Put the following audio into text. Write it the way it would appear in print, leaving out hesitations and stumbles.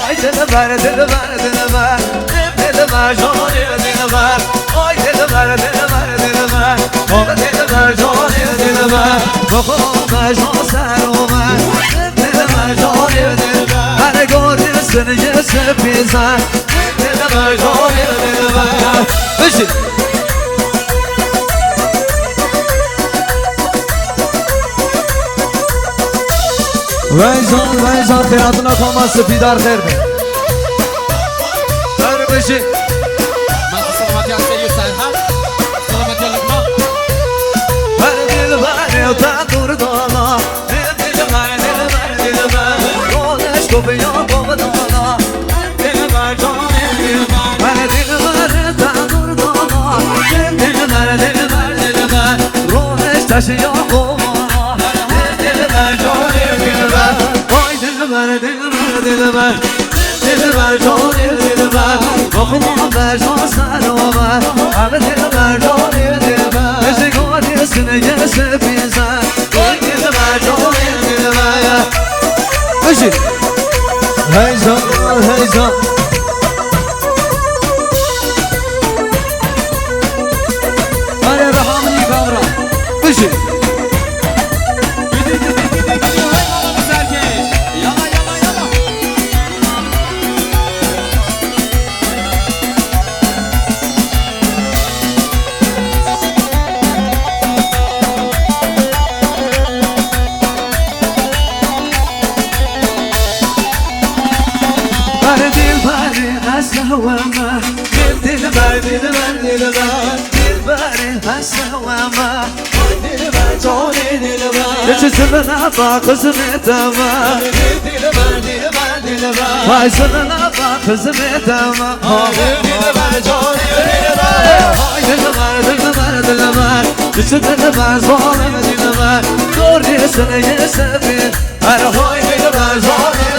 Ay dilber dilber dilber dilber canı dilber Ay dilber dilber dilber Ola dilber canı dilber Bakma can sen omer dilber canı dilber Her gördüğün yüzü bize dilber canı dilber Beşik Veyzan hayatına kalması pidar terbi Terbeşi Masa selamat yang serius ha? Selamat yang lama Her dilber tadur dala Dilber Yoleş kopuyor kovdala Dilber canı dilber Her dilber tadur dala Dilber Yoleş taşıyor kovdala Dilber canı dilber Ay dilber dilber Dilber canı dilber Bakma ver can sen omer Abi dilber canı dilber Eşek odasını yese bize Ay dilber canı dilber Eşek Heyecan Hadi rahamını kavra Eşek هسوامه دلبر دلبر هسوامه دلبر جاني دلبر يجسمنا باقسمتما دلبر هاي سننا باقسمتما دلبر جاني دلبر يجسمنا ظالم دلبر دور يسنى يسبي هر هاي دلبر ظالم